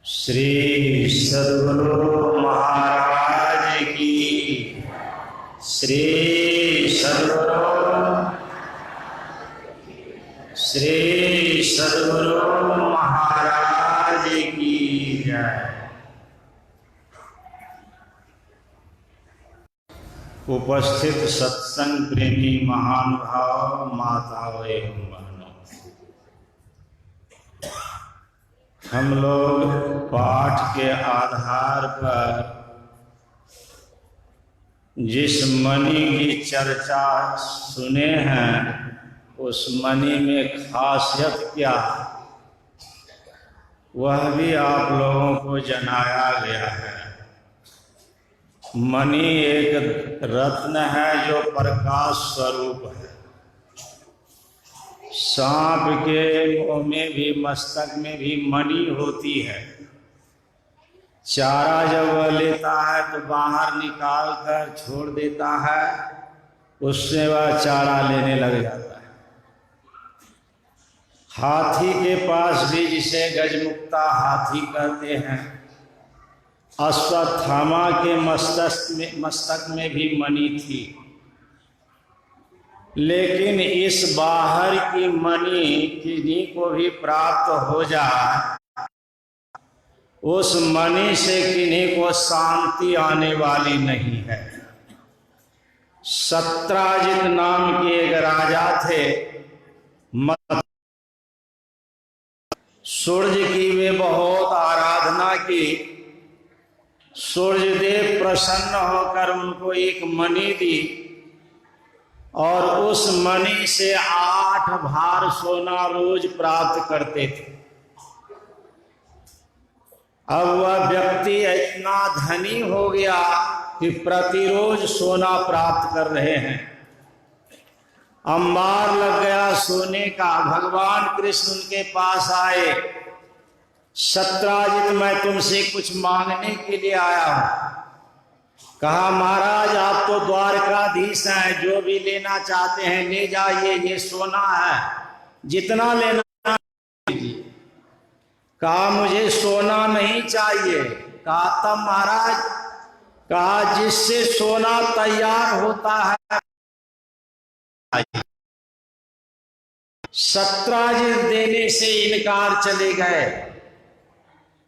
श्री सद्गुरु महाराज की। श्री सद्गुरु महाराज की जय। उपस्थित सत्संग प्रेमी महानुभाव, माताओं एवं बहनों, हम लोग पाठ के आधार पर जिस मणि की चर्चा सुने हैं, उस मणि में खासियत क्या, वह भी आप लोगों को जनाया गया है। मणि एक रत्न है जो प्रकाश स्वरूप है। सांप के मुंह में भी, मस्तक में भी मणि होती है। चारा जब वह लेता है तो बाहर निकाल कर छोड़ देता है, उससे वह चारा लेने लग जाता है। हाथी के पास भी, जिसे गजमुक्ता हाथी कहते हैं, अश्वत्थामा के मस्तक में भी मणि थी। लेकिन इस बाहर की मणि किन्हीं को भी प्राप्त हो जाए, उस मणि से किन्हीं को शांति आने वाली नहीं है। सत्राजित नाम के एक राजा थे। सूर्य की वे बहुत आराधना की। सूर्यदेव प्रसन्न होकर उनको एक मणि दी और उस मणि से 8 भार सोना रोज प्राप्त करते थे। अब वह व्यक्ति इतना धनी हो गया कि प्रतिरोज सोना प्राप्त कर रहे हैं। अंबार लग गया सोने का। भगवान कृष्ण उनके पास आए, सत्राजित मैं तुमसे कुछ मांगने के लिए आया हूं। कहा, महाराज आप तो द्वारकाधीश हैं, जो भी लेना चाहते हैं ले जाइए, ये सोना है, जितना लेना लीजिए। कहा, मुझे सोना नहीं चाहिए। कहा, तब महाराज? कहा, जिससे सोना तैयार होता है। सत्राजित देने से इनकार चले गए।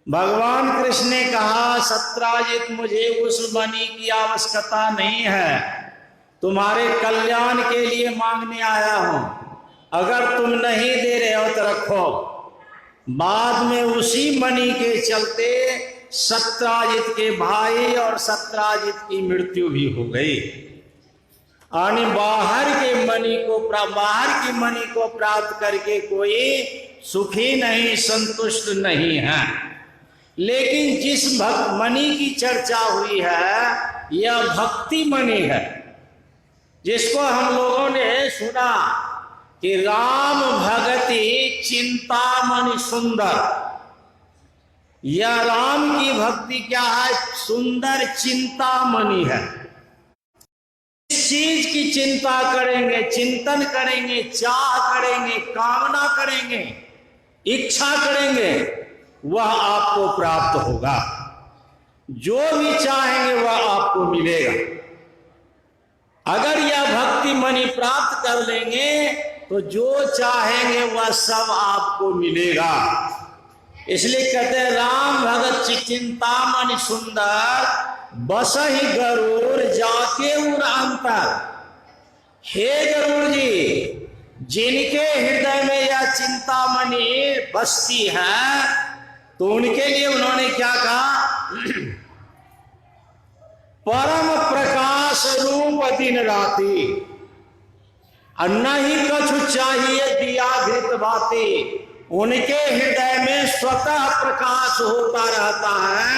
भगवान कृष्ण ने कहा, सत्राजित मुझे उस मणि की आवश्यकता नहीं है, तुम्हारे कल्याण के लिए मांगने आया हूं। अगर तुम नहीं दे रहे हो तो रखो। बाद में उसी मणि के चलते सत्राजित के भाई और सत्राजित की मृत्यु भी हो गई। यानी बाहर की मणि को प्राप्त करके कोई सुखी नहीं, संतुष्ट नहीं है। लेकिन जिस मणि की चर्चा हुई है, यह भक्ति मणि है, जिसको हम लोगों ने सुना कि राम भगति चिंतामणि सुंदर। यह राम की भक्ति क्या है? सुंदर चिंतामणि है। इस चीज की चिंता करेंगे, चिंतन करेंगे, चाह करेंगे, कामना करेंगे, इच्छा करेंगे, वह आपको प्राप्त होगा। जो भी चाहेंगे वह आपको मिलेगा। अगर यह भक्ति मणि प्राप्त कर लेंगे तो जो चाहेंगे वह सब आपको मिलेगा। इसलिए कहते हैं, राम भगत चिंतामणि सुंदर, बस ही गरुड़ जाके उड़ांतर। हे गरुड़ जी, जिनके हृदय में यह चिंतामणि बसती है, तो उनके लिए उन्होंने क्या कहा? परम प्रकाश रूप दिन राति, नहीं कछु चाहिए दिया घृत भाति। उनके हृदय में स्वतः प्रकाश होता रहता है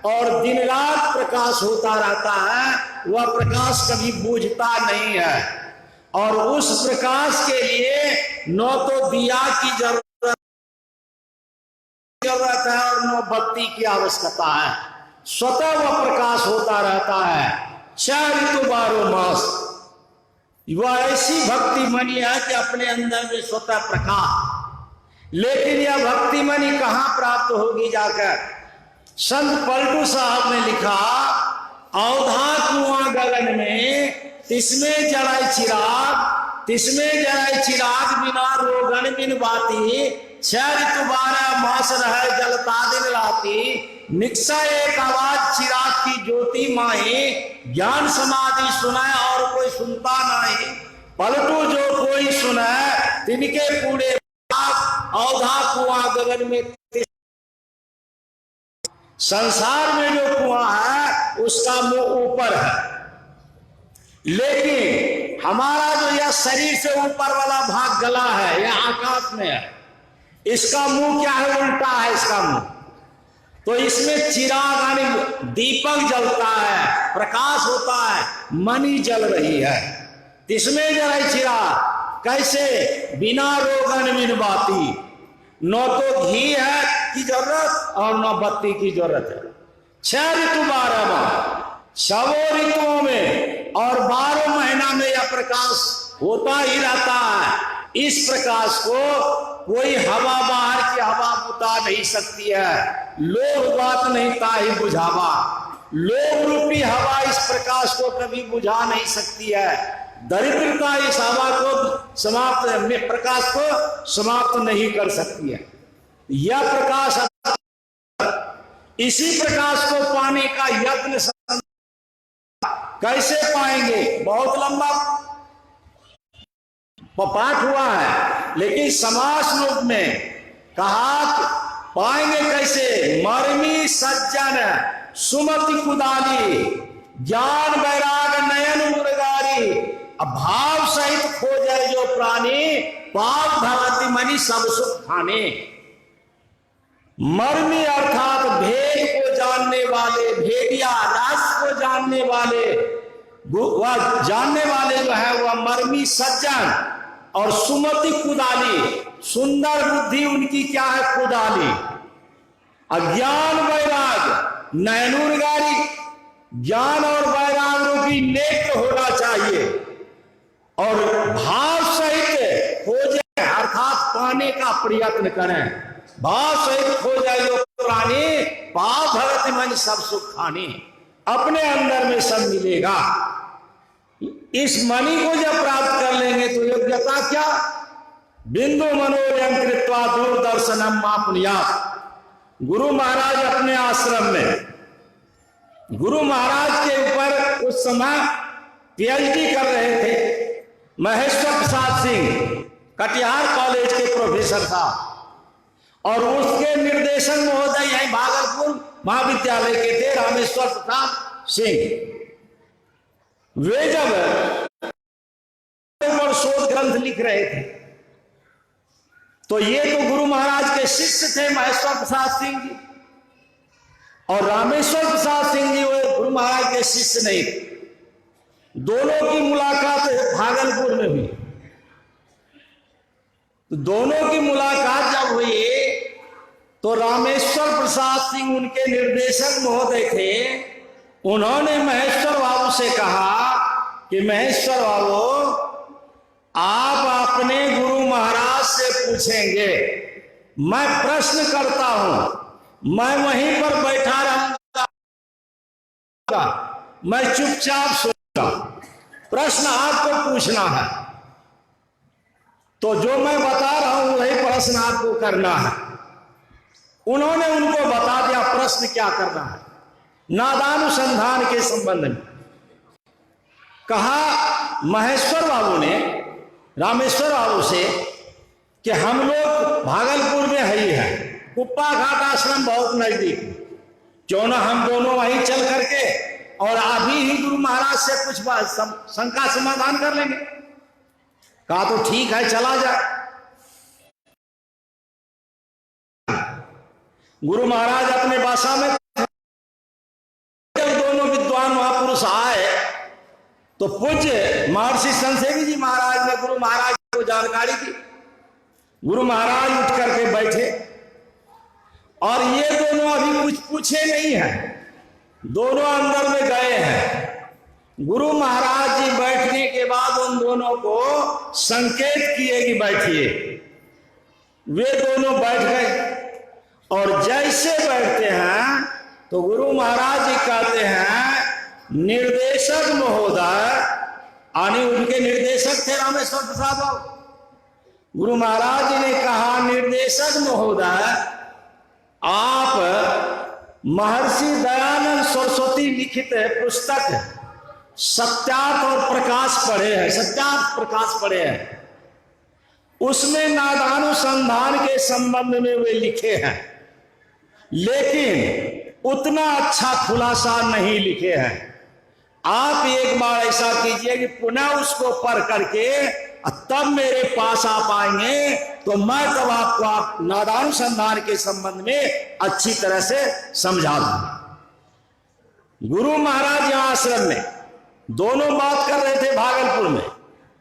और दिन रात प्रकाश होता रहता है। वह प्रकाश कभी बुझता नहीं है। और उस प्रकाश के लिए न तो दिया की जरूरत है और न बत्ती की आवश्यकता है। स्वतः वह प्रकाश होता रहता है, 4 ऋतु 12 मास। वह ऐसी भक्ति मणि है कि अपने अंदर में स्वतः प्रकाश। लेकिन यह भक्ति मणि कहां प्राप्त होगी जाकर? संत पलटू साहब ने लिखा, औधा कुआं गगन में तिसमें जड़ाई चिराग बिना रोगन बिन बाती, 6 ऋतु 12 मास रहे जलता दिन राती, निक्सा एक आवाज चिराग की ज्योति माही, ज्ञान समाधि सुनाए और कोई सुनता नहीं, पलटू जो कोई सुनाए तिनके पूरे औधा कुआं गगन में। संसार में जो कुआं है उसका मुंह ऊपर है, लेकिन हमारा जो यह शरीर से ऊपर वाला भाग गला है, यह आकाश में है, इसका मुंह क्या है? उल्टा है इसका मुंह। तो इसमें चिराग यानी दीपक जलता है, प्रकाश होता है, मणि जल रही है। इसमें जलाई चिराग कैसे? बिना रोगन बिन बाती, न तो घी है की जरूरत और न बत्ती की जरूरत है। 6 ऋतु 12 माह, 6 ऋतुओं में और 12 महीना में यह प्रकाश होता ही रहता है। इस प्रकाश को कोई हवा, बाहर की हवा बुता नहीं सकती है। लोभ बात नहीं ताहि बुझावा, लोभ रूपी हवा इस प्रकाश को कभी बुझा नहीं सकती है। दरिद्रता इस हवा को समाप्त, प्रकाश को समाप्त नहीं कर सकती है। यह प्रकाश, इसी प्रकाश को पाने का यत्न कैसे पाएंगे? बहुत लंबा पाठ हुआ है, लेकिन समास रूप में कहा पाएंगे कैसे? मर्मी सज्जन सुमति कुदाली, ज्ञान वैराग नयन मुरगारी, भाव सहित खोजे जो प्राणी, पाप भगति मणि सब सुख खाने। मर्मी अर्थात भेद को जानने वाले, भेदिया रस को जानने वाले, वह जानने वाले जो है वह मर्मी सज्जन, और सुमति कुदाली, सुंदर बुद्धि उनकी क्या है? कुदाली। अज्ञान वैराग नयनूरगारी, ज्ञान और वैराग रूपी नेत्र होना चाहिए, और भाव सहित खोजे अर्थात पाने का प्रयत्न करें। भाव सहित खोजे जो प्राणी, पाप भगति मन सब सुख खाने, अपने अंदर में सब मिलेगा। इस मणि को जब प्राप्त कर लेंगे तो योग्यता क्या? बिंदु मनोरम कृत्वा दूरदर्शनम मां पुण्यात्। गुरु महाराज अपने आश्रम में, गुरु महाराज के ऊपर उस समय पीएचडी कर रहे थे महेश्वर प्रसाद सिंह, कटिहार कॉलेज के प्रोफेसर था, और उसके निर्देशन महोदय यही भागलपुर महाविद्यालय के थे रामेश्वर प्रसाद सिंह। वे जब शोध ग्रंथ लिख रहे थे तो ये तो गुरु महाराज के शिष्य थे महेश्वर प्रसाद सिंह जी, और रामेश्वर प्रसाद सिंह जी वो गुरु महाराज के शिष्य नहीं। दोनों की मुलाकात भागलपुर में हुई। तो दोनों की मुलाकात जब हुई तो रामेश्वर प्रसाद सिंह उनके निर्देशक महोदय थे। उन्होंने महेश्वर बाबू से कहा कि महेश्वर बाबू, आप अपने गुरु महाराज से पूछेंगे, मैं प्रश्न करता हूं, मैं वहीं पर बैठा रहूंगा, मैं चुपचाप सुनूंगा, प्रश्न आपको पूछना है, तो जो मैं बता रहा हूं वही प्रश्न आपको करना है। उन्होंने उनको बता दिया प्रश्न क्या करना है। नादानुसंधान के संबंध में कहा महेश्वर बाबू ने रामेश्वर बाबू से कि हम लोग भागलपुर में ही है, कुप्पा घाट आश्रम बहुत नजदीक, क्यों ना हम दोनों वहीं चल करके और अभी ही गुरु महाराज से कुछ शंका समाधान कर लेंगे। कहा तो ठीक है, चला जाए। गुरु महाराज अपने भाषा में, दोनों विद्वान महापुरुष आए तो पूज्य महर्षि संसेवी जी महाराज ने गुरु महाराज को जानकारी दी। गुरु महाराज उठ करके बैठे, और ये दोनों अभी कुछ पूछे नहीं है, दोनों अंदर में गए हैं। गुरु महाराज जी बैठने के बाद उन दोनों को संकेत किए कि बैठिए। वे दोनों बैठ गए और जैसे बैठते हैं तो गुरु महाराज जी कहते हैं, निर्देशक महोदय, यानी उनके निर्देशक थे रामेश्वर प्रसाद बाबू। गुरु महाराज जी ने कहा, निर्देशक महोदय, आप महर्षि दयानंद सरस्वती लिखित पुस्तक सत्यार्थ और प्रकाश पढ़े हैं, सत्यार्थ प्रकाश पढ़े हैं। उसमें नादानुसंधान के संबंध में वे लिखे हैं, लेकिन उतना अच्छा खुलासा नहीं लिखे हैं। आप एक बार ऐसा कीजिए कि पुनः उसको पढ़ करके तब मेरे पास आप आएंगे, तो मैं तब आपको आप नादानुसंधान के संबंध में अच्छी तरह से समझा दूंगा। गुरु महाराज यहां आश्रम में दोनों बात कर रहे थे भागलपुर में,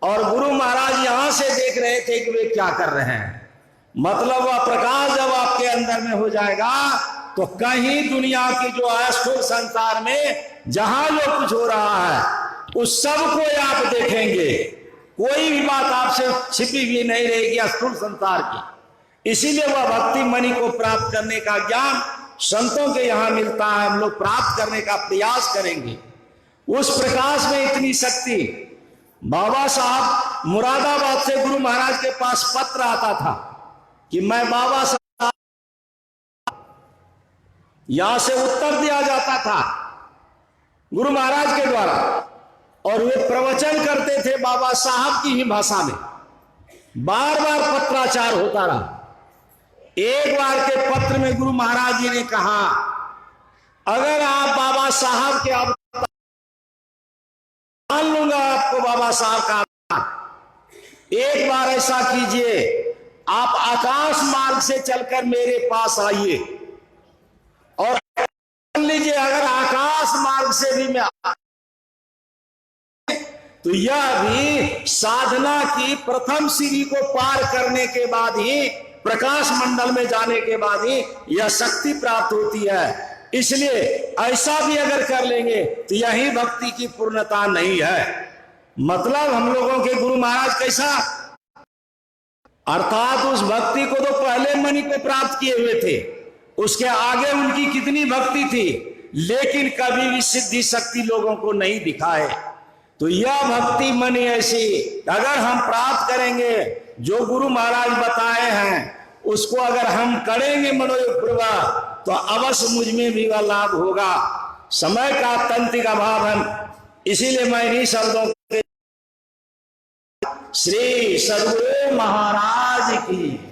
और गुरु महाराज यहां से देख रहे थे कि वे क्या कर रहे हैं। मतलब वह प्रकाश जब आपके अंदर में हो जाएगा तो कहीं दुनिया की जो है स्थूल संसार में जहां जो कुछ हो रहा है उस सब को आप देखेंगे। कोई भी बात आपसे छिपी हुई नहीं रहेगी स्थूल संसार की। इसीलिए वह भक्ति मणि को प्राप्त करने का ज्ञान संतों के यहां मिलता है, हम लोग प्राप्त करने का प्रयास करेंगे। उस प्रकाश में इतनी शक्ति। बाबा साहब मुरादाबाद से गुरु महाराज के पास पत्र आता था कि मैं बाबा साहब, यहां से उत्तर दिया जाता था गुरु महाराज के द्वारा, और वे प्रवचन करते थे बाबा साहब की ही भाषा में। बार बार पत्राचार होता रहा। एक बार के पत्र में गुरु महाराज जी ने कहा, अगर आप बाबा साहब के मान लूंगा आपको बाबा साहब का, एक बार ऐसा कीजिए, आप आकाश मार्ग से चलकर मेरे पास आइए, और मान लीजिए अगर आकाश मार्ग से भी मैं तो यह भी साधना की प्रथम सीढ़ी को पार करने के बाद ही, प्रकाश मंडल में जाने के बाद ही यह शक्ति प्राप्त होती है। इसलिए ऐसा भी अगर कर लेंगे तो यही भक्ति की पूर्णता नहीं है। मतलब हम लोगों के गुरु महाराज कैसा, अर्थात उस भक्ति को तो पहले मणि को प्राप्त किए हुए थे, उसके आगे उनकी कितनी भक्ति थी, लेकिन कभी भी सिद्धि शक्ति लोगों को नहीं दिखाए। तो यह भक्ति मणि ऐसी अगर हम प्राप्त करेंगे, जो गुरु महाराज बताए हैं उसको अगर हम करेंगे मनोयोग पूर्वक, तो अवश्य मुझ में भी वह लाभ होगा। समय का अत्यंतिक अभाव है, इसीलिए मैं इन्हीं शब्दों के श्री सद्गुरु महाराज की